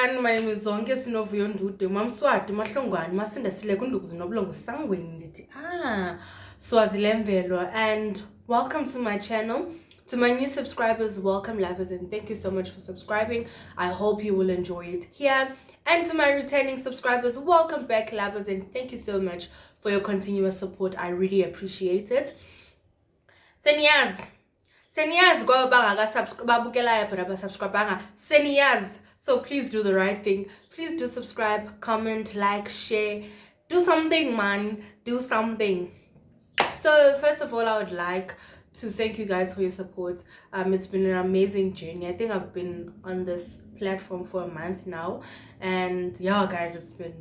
everyone, my name is Zonke Ndude. Mamswati mahlongwane masindasile kundukuzi nobulongo sangweni ndithi swazilemvelo, and welcome to my channel. To my new subscribers, welcome lovers, and thank you so much for subscribing. I hope you will enjoy it here. And to my returning subscribers, welcome back lovers, and thank you so much for your continuous support. I really appreciate it. Seniyaz go babukela but abasubscribanga seniyaz. So please do the right thing. Please do subscribe, comment, like, share. Do something, man. Do something. So first of all, I would like to thank you guys for your support. It's been an amazing journey. I think I've been on this platform for a month now, and yeah, guys, it's been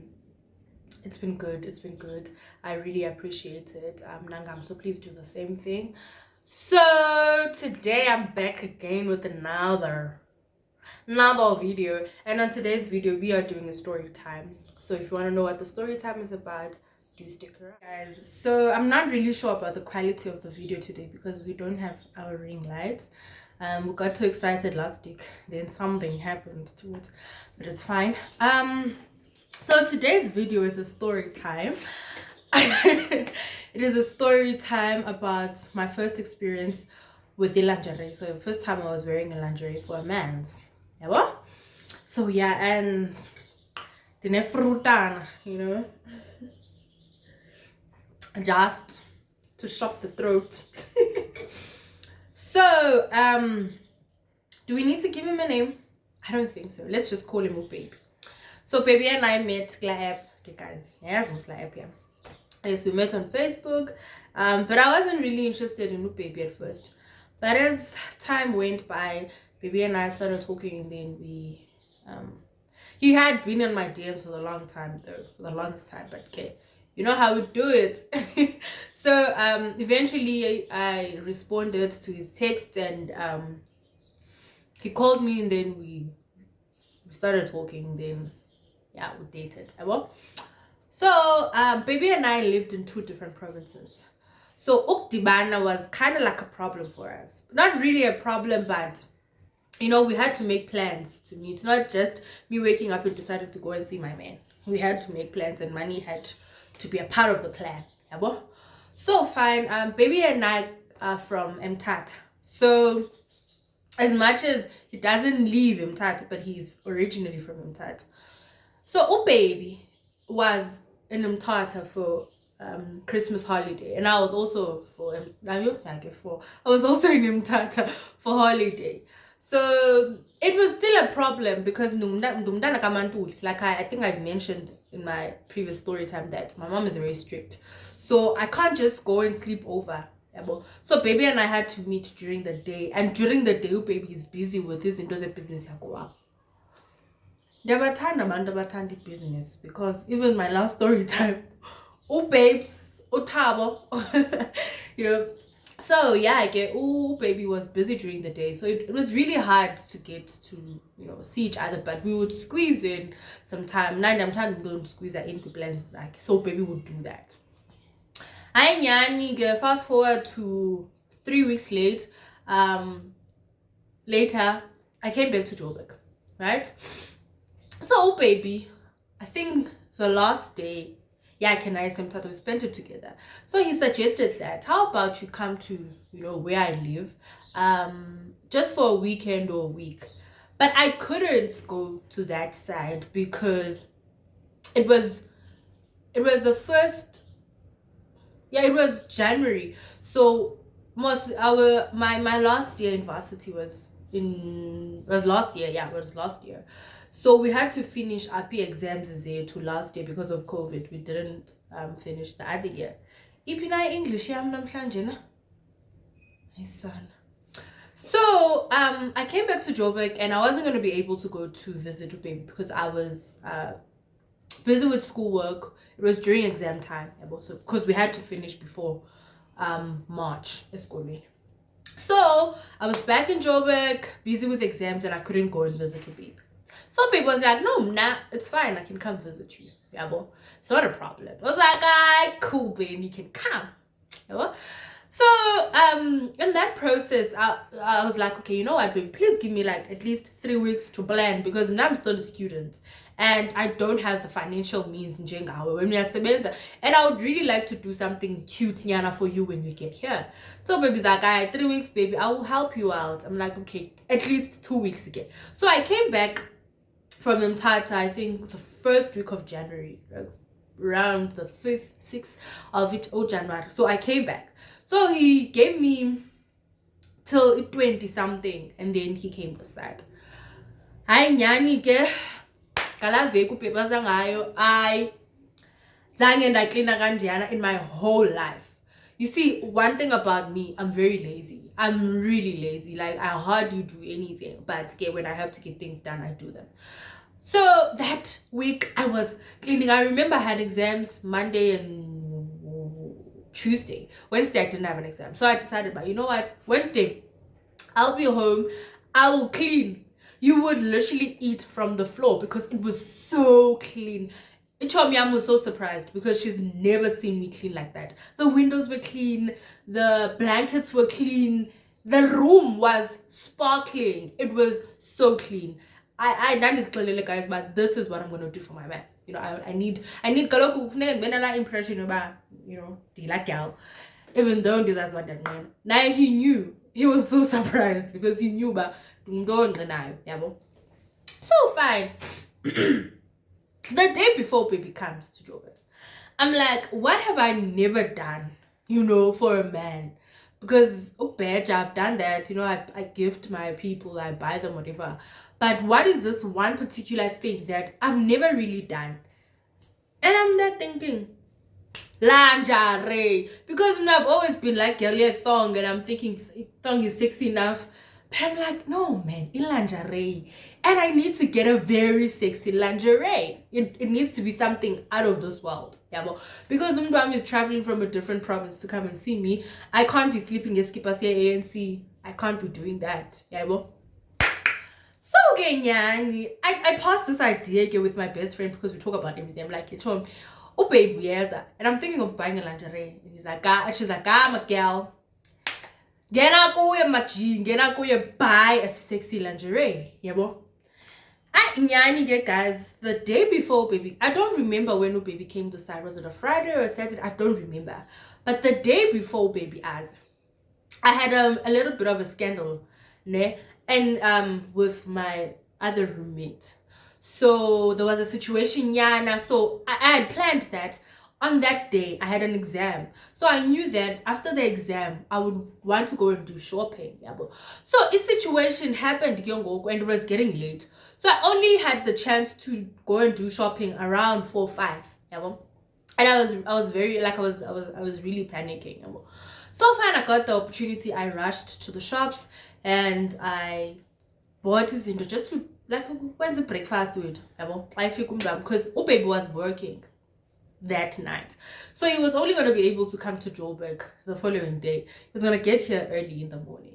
good. It's been good. I really appreciate it. Nangam, so please do the same thing. So today I'm back again with another video, and on today's video we are doing a story time. So if you want to know what the story time is about, do stick around, guys. So I'm not really sure about the quality of the video today because we don't have our ring light. We got too excited last week, then something happened to it, but it's fine. So today's video is a story time. It is a story time about my first experience with the lingerie. So the first time I was wearing a lingerie for a man's. Yeah, so yeah, and the nefrutan, you know, just to shock the throat. So do we need to give him a name? I don't think so. Let's just call him Baby. So Baby and I met app. Okay guys, yes, app, yeah. Yes, we met on Facebook, but I wasn't really interested in Baby at first. But as time went by, Baby and I started talking, and then we he had been in my DMs for the longest time, but okay, you know how we do it. So eventually I responded to his text, and he called me, and then we started talking. Then yeah, we dated. So Baby and I lived in 2 different provinces. So Ukdibana was kind of like a problem for us. Not really a problem, but you know, we had to make plans to meet. Not just me waking up and deciding to go and see my man. We had to make plans, and money had to be a part of the plan. So fine. Baby and I are from Mthatha. So as much as he doesn't live in Mthatha, but he's originally from Mthatha. So Baby was in Mthatha for Christmas holiday, and I was also I was also in Mthatha for holiday. So it was still a problem because like I think I've mentioned in my previous story time that my mom is very strict, so I can't just go and sleep over. So Baby and I had to meet during the day, and during the day Baby is busy with his business. Business, because even my last story time, babes, tabo, you know. So yeah, Baby was busy during the day, so it was really hard to get to, you know, see each other, but we would squeeze in some time. 9 time we don't squeeze that into plans, like, so Baby would do that. Fast forward to 3 weeks later, I came back to Joburg, right? So Baby, I think the last day, yeah, can I we spent it together. So he suggested that, how about you come to, you know, where I live, just for a weekend or a week. But I couldn't go to that side because it was the first, yeah, it was January. So my last year in varsity was last year. So we had to finish AP exams there to last year because of COVID. We didn't finish the other year. Ipina English namhlanje. So I came back to Joburg, and I wasn't going to be able to go to visit Baby because I was busy with schoolwork. It was during exam time, so because we had to finish before March. So I was back in Joburg, busy with exams, and I couldn't go and visit Baby. So Baby was like, no, nah, it's fine, I can come visit you. It's not a problem. I was like, cool, babe, you can come. So in that process, I was like, okay, you know what, baby, please give me like at least 3 weeks to plan, because now I'm still a student and I don't have the financial means in Jengawa when we are sebenza, and I would really like to do something cute nyana for you when you get here. So baby's like, all right, 3 weeks, baby, I will help you out. I'm like, okay, at least 2 weeks again. So I came back from Mtata, I think the first week of January, around the 5th, 6th of it, oh January. So I came back. So he gave me till 20 something, and then he came this side. Hi nyani ke kala veki upepaza ngayo I zange ndaklina kanjena in my whole life. You see, one thing about me, I'm very lazy. I'm really lazy. Like, I hardly do anything, but when I have to get things done, I do them. So that week I was cleaning. I remember I had exams Monday and Tuesday. Wednesday I didn't have an exam. So I decided, but you know what? Wednesday, I'll be home. I will clean. You would literally eat from the floor because it was so clean. Chomiam was so surprised because she's never seen me clean like that. The windows were clean. The blankets were clean. The room was sparkling. It was so clean. I done this clearly, guys, but this is what I'm gonna do for my man. You know, I need kaloku impression about, you know, the like gal. Even though this is what that man. Now he knew. He was so surprised because he knew but so fine. The day before baby comes to Joburg, I'm like, what have I never done, you know, for a man? Because I've done that, you know, I gift my people, I buy them whatever. But what is this one particular thing that I've never really done? And I'm there thinking, lingerie. Because I've always been like, girl, thong, and I'm thinking thong is sexy enough. But I'm like, no, man, in lingerie. And I need to get a very sexy lingerie. It needs to be something out of this world. Yeah, because Umdwam is traveling from a different province to come and see me. I can't be sleeping at Skippers here ANC. I can't be doing that. Yeah, so again, I passed this idea with my best friend because we talk about everything. I'm like, oh baby, and I'm thinking of buying a lingerie. And she's like, I'm a girl. Gena kuye buy a sexy lingerie. Yeah, guys, the day before baby, I don't remember when baby came to side. Was it a Friday or a Saturday? I don't remember. But the day before baby, I had a little bit of a scandal, ne? And with my other roommate. So there was a situation, yana. So I had planned that on that day I had an exam. So I knew that after the exam I would want to go and do shopping. So this situation happened and it was getting late. So I only had the chance to go and do shopping around 4 5. And I was very like I was really panicking. So fine, I got the opportunity. I rushed to the shops and I bought his into just to like when's the breakfast with because baby was working that night. So he was only going to be able to come to Joburg the following day. He was going to get here early in the morning.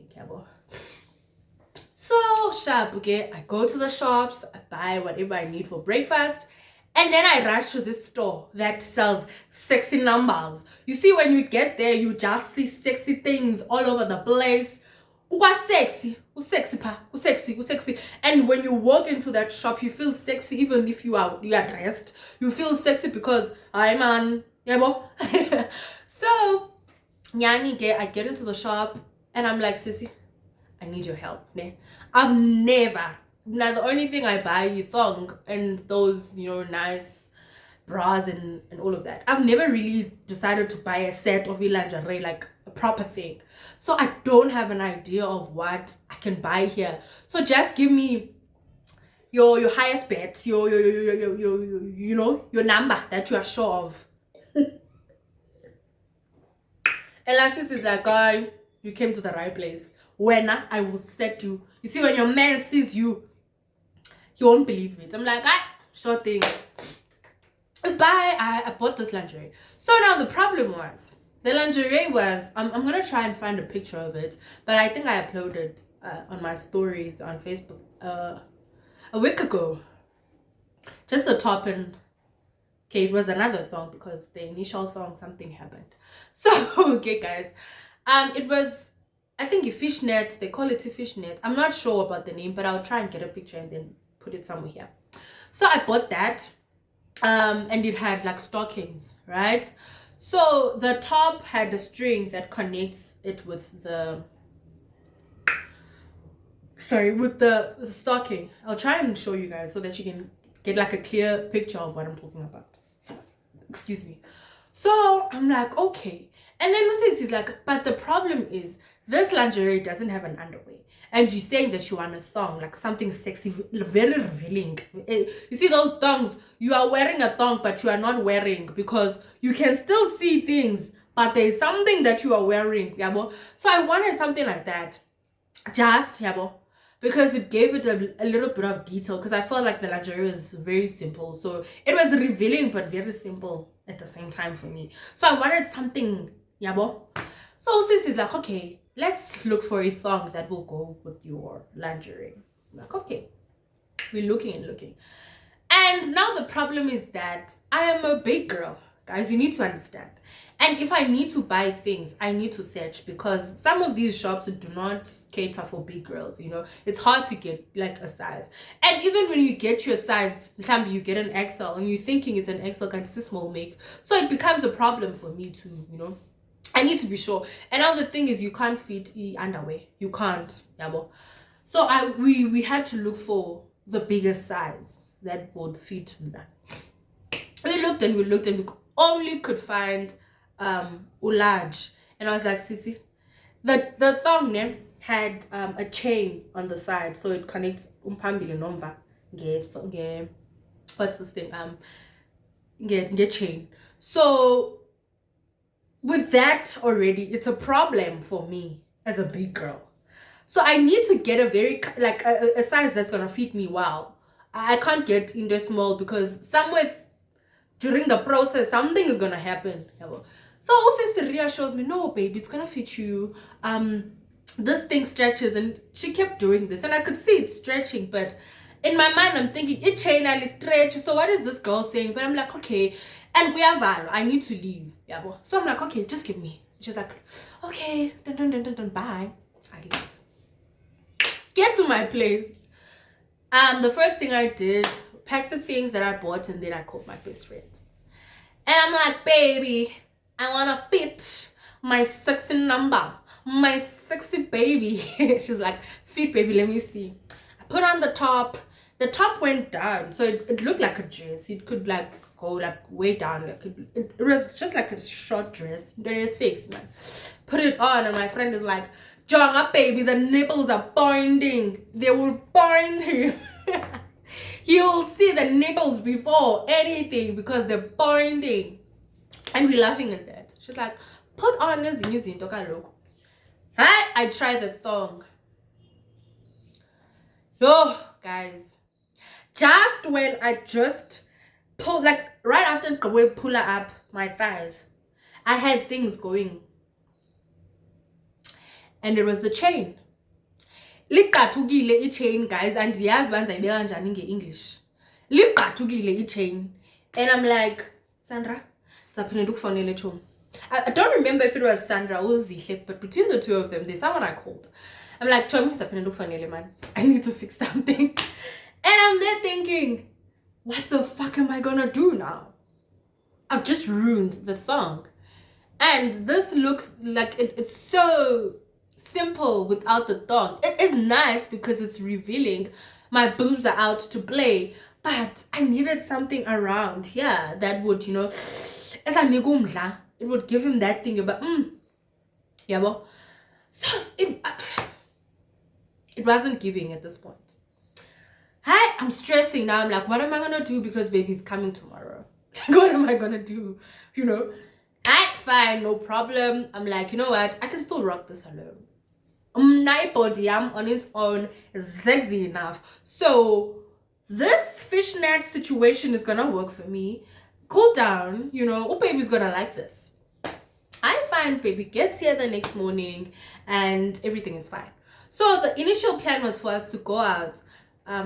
So sharp, okay, I go to the shops, I buy whatever I need for breakfast, and then I rush to this store that sells sexy numbers. You see, when you get there, you just see sexy things all over the place. Sexy. And when you walk into that shop, you feel sexy even if you are dressed. You feel sexy because I'm man. So I get into the shop and I'm like, sissy, I need your help. I've never. Now the only thing I buy is thong and those, you know, nice bras and all of that. I've never really decided to buy a set of lingerie, like a proper thing. So I don't have an idea of what I can buy here. So just give me your highest bet, your you know, your number that you are sure of. And Alexis is like, oh, you came to the right place. When I will set you. You see, when your man sees you, he won't believe it. I'm like, sure thing. I bought this lingerie. So now the problem was, the lingerie was, I'm going to try and find a picture of it, but I think I uploaded on my stories on Facebook a week ago. Just the top and, okay, it was another thong because the initial thong, something happened. So, okay guys, It was, I think, a fishnet. They call it a fishnet. I'm not sure about the name, but I'll try and get a picture and then put it somewhere here. So I bought that, and it had like stockings, right? So the top had a string that connects it with the stocking. I'll try and show you guys so that you can get like a clear picture of what I'm talking about. Excuse me. So I'm like, okay. And then he's like, but the problem is this lingerie doesn't have an underwear. And you're saying that you want a thong, like something sexy, very revealing. You see those thongs, you are wearing a thong, but you are not wearing, because you can still see things, but there's something that you are wearing. Yabo. So I wanted something like that. Just, yabo, because it gave it a little bit of detail, because I felt like the lingerie was very simple. So it was revealing, but very simple at the same time for me. So I wanted something, yabo. So sis is like, okay, let's look for a thong that will go with your lingerie. I'm like, okay. We're looking and looking. And now the problem is that I am a big girl. Guys, you need to understand. And if I need to buy things, I need to search, because some of these shops do not cater for big girls, you know. It's hard to get like a size. And even when you get your size, you get an XL and you're thinking it's an XL, it's a small make. So it becomes a problem for me to, you know. I need to be sure. And now the thing is, you can't fit underwear. You can't. Yabo. So we had to look for the biggest size that would fit me. We looked and we only could find large. And I was like, Sissy, the thong name had a chain on the side, so it connects umpambili nomva. What's this thing? Get chain. So with that already, it's a problem for me as a big girl. So I need to get a very, like, a size that's gonna fit me well. I can't get in the small, because somewhere during the process, something is gonna happen. So Sister Ria shows me, no, baby, it's gonna fit you. This thing stretches, and she kept doing this, and I could see it stretching, but in my mind, I'm thinking, it chain and stretch. So what is this girl saying? But I'm like, okay. And we have I need to leave. Yeah, so I'm like, okay, just give me. She's like, okay, dun, bye. I leave. Get to my place. The first thing I did, pack the things that I bought, and then I called my best friend. And I'm like, baby, I wanna fit my sexy number, my sexy baby. She's like, fit, baby, let me see. I put on the top. The top went down, so it looked like a dress. It could like go like way down, like it was just like a short dress. 26, man. Put it on, and my friend is like, Jonga, baby, the nipples are binding. They will bind him. He will see the nipples before anything, because they're binding. And we're laughing at that. She's like, put on this izinto kaloku. I tried the thong. Yo, guys. Just when I just pull, like right after we pull up my thighs, I had things going. And it was the chain. Liqathukile chain, guys, and ndiyazi banzayibeka kanjani nge-English. Liqathukile chain. And I'm like, Sandra, I don't remember if it was Sandra or Zihle, but between the two of them, there's someone I called. I'm like, man, I need to fix something. And I'm there thinking, what the fuck am I gonna do now? I've just ruined the thong. And this looks like it's so simple without the thong. It is nice because it's revealing. My boobs are out to play. But I needed something around here that would, you know, it would give him that thing about, yeah, well. So it wasn't giving at this point. I'm stressing now. I'm like, what am I gonna do, because baby's coming tomorrow? What am I gonna do? You know, fine, no problem. I'm like, you know what? I can still rock this alone. My body, I'm on its own, is sexy enough. So this fishnet situation is gonna work for me. Cool down, you know. Oh, baby's gonna like this. I find baby gets here the next morning, and everything is fine. So the initial plan was for us to go out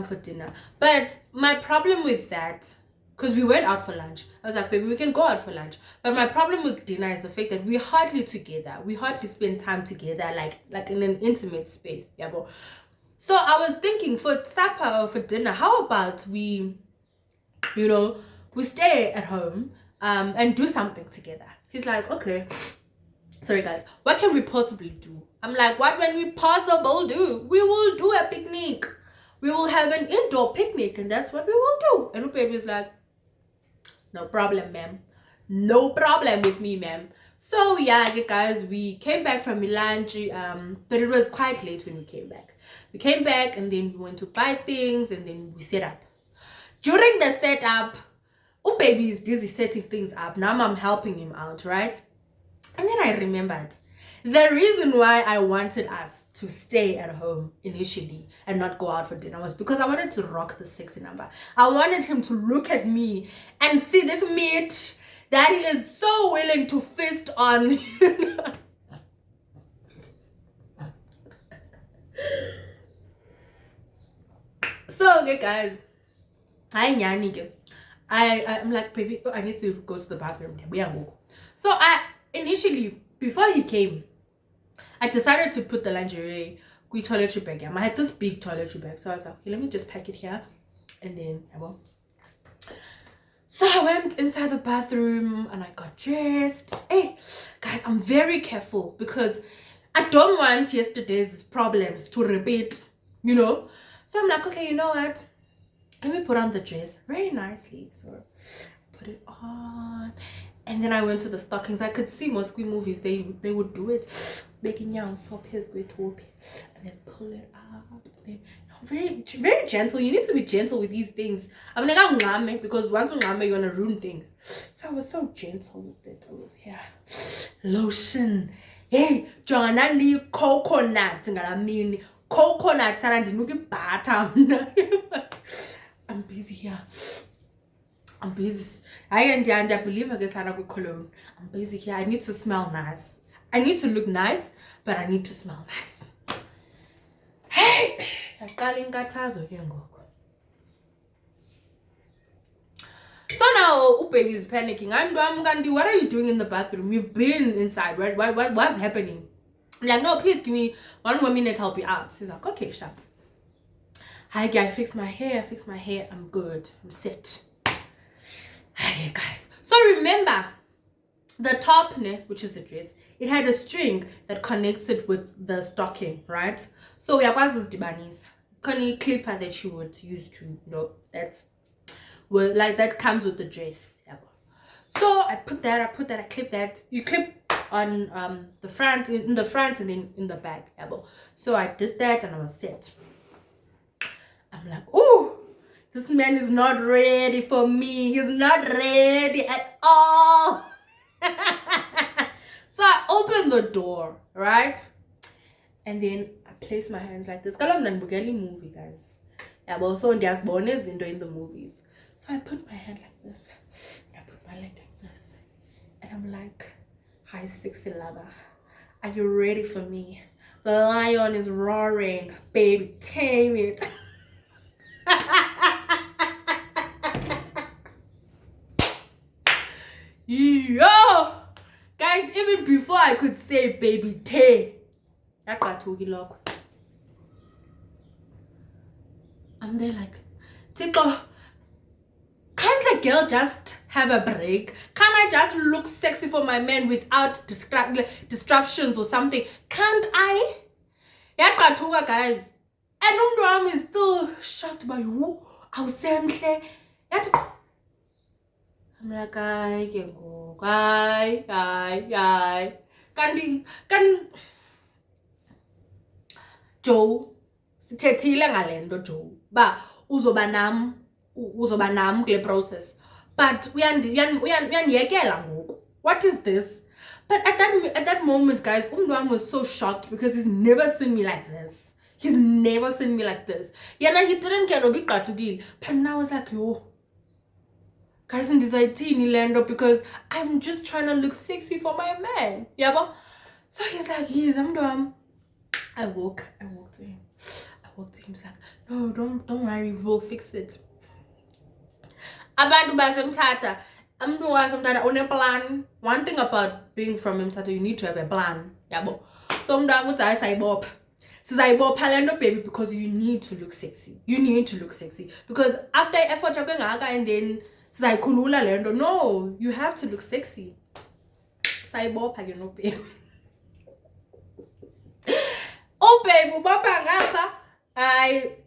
for dinner, but my problem with that, because we went out for lunch. I was like, baby, we can go out for lunch. But my problem with dinner is the fact that we're hardly together. We hardly spend time together, like in an intimate space. Yeah, bro. So I was thinking for supper or for dinner, how about we, we stay at home and do something together. He's like, okay. Sorry guys, what can we possibly do? I'm like, what can we possibly do? We will do a picnic. We will have an indoor picnic, and that's what we will do. And the baby's like, no problem, ma'am. No problem with me, ma'am. So yeah, guys, we came back from lunch, but it was quite late when we came back. We came back and then we went to buy things and then we set up. During the setup, oh baby is busy setting things up. Now I'm helping him out, right? And then I remembered the reason why I wanted us to stay at home initially and not go out for dinner was because I wanted to rock the sexy number. I wanted him to look at me and see this meat that he is so willing to feast on. So, okay, guys, I'm like, baby, I need to go to the bathroom. So I initially, before he came, I decided to put the lingerie toiletry bag. I had this big toiletry bag, so I was like, okay, let me just pack it here, and then I will. So I went inside the bathroom and I got dressed. Hey, guys, I'm very careful because I don't want yesterday's problems to repeat, So I'm like, okay, you know what? Let me put on the dress very nicely. So put it on. And then I went to the stockings. I could see most Squid movies, they would do it. Making young so pissed and then pull it up. And then very, very gentle. You need to be gentle with these things. I'm like, because once you're gonna ruin things. So I was so gentle with it. I was here. Lotion. Hey, John, ni coconut. Coconut sarandi butter. I'm busy here. I'm busy. I believe I guess I have cologne. I'm busy here. I need to smell nice. I need to look nice, but I need to smell nice. Hey, so now baby is panicking. I'm Gandhi. What are you doing in the bathroom? You've been inside, right? What's happening? I'm like, no, please give me 1 more minute. I'll be out. He's like, okay, sharp. Hi guys, fix my hair. I'm good. I'm set. Okay, guys. So remember, the top, which is the dress, it had a string that connected with the stocking, right? So we have this dibanis. Connie clipper that you would use to, that comes with the dress. So I put that, I clip that. You clip on the front, in the front, and then in the back. So I did that and I was set. I'm like, oh, this man is not ready for me. He's not ready at all. So I opened the door, right? And then I place my hands like this. Movie, guys. So there's bonus in the movies. So I put my hand like this. I put my leg like this. And I'm like, hi, sexy lover. Are you ready for me? The lion is roaring. Baby, tame it. Yo, guys, even before I could say baby tay, I'm there like, Tito, can't the girl just have a break? Can't I just look sexy for my man without disruptions or something? Can't I? Guys. And Umdram is still shocked by who? I'm like, I can go. Can Joe, sithethile ngalento Joe. Ba uzobanam kule process. But uyandiyekela ngoku. What is this? But at that moment, guys, Umdram was so shocked because he's never seen me like this. He's never seen me like this. Yeah, he didn't care no big katugil. But now I was like, yo, guys, in this lando because I'm just trying to look sexy for my man. Yeah, but so he's like, yes, I'm done. I walk to him. He's like, no, don't worry, we'll fix it. Abantu basemthatha, umuntu wasemthatha uneplan. One thing about being from Mthatha, you need to have a plan. Yabo. So umuntu uthi sayibopha. Sizayibopha le nto baby because you need to look sexy. You need to look sexy because after effort yakho engaka and then sizayikhulula le nto. No, you have to look sexy. Sayibopha ke no baby. Oh baby, ubopha ngapha.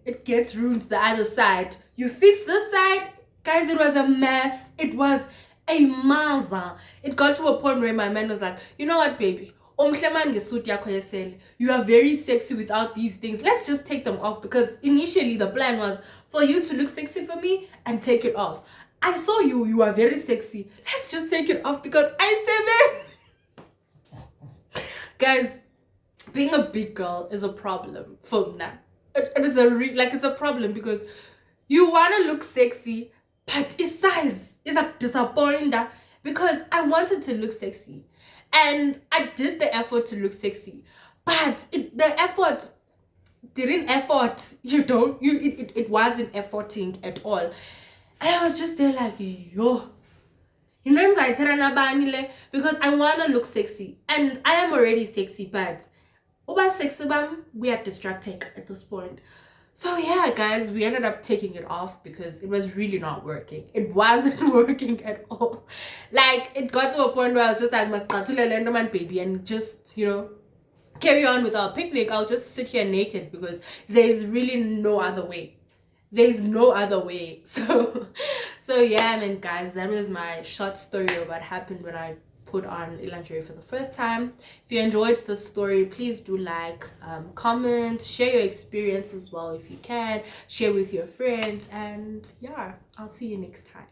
It gets ruined the other side. You fix this side. Guys, it was a mess. It was a maza. It got to a point where my man was like, you know what, baby? You are very sexy without these things. Let's just take them off because initially the plan was for you to look sexy for me and take it off. I saw you are very sexy. Let's just take it off because I said guys, being a big girl is a problem for me. It is it's a problem because you want to look sexy, but its size is like disappointing because I wanted to look sexy and I did the effort to look sexy, but the effort didn't effort, it wasn't efforting at all. And I was just there like, yo, because I want to look sexy and I am already sexy, but we are distracted at this point. So yeah, guys, we ended up taking it off because it was really not working. It wasn't working at all. Like, it got to a point where I was just like, must baby, and just, carry on with our picnic. I'll just sit here naked because there's really no other way. There's no other way. So yeah, man, guys, that was my short story of what happened when I put on lingerie for the first time. If you enjoyed the story, please do like, comment, share your experience as well if you can, share with your friends, and yeah, I'll see you next time.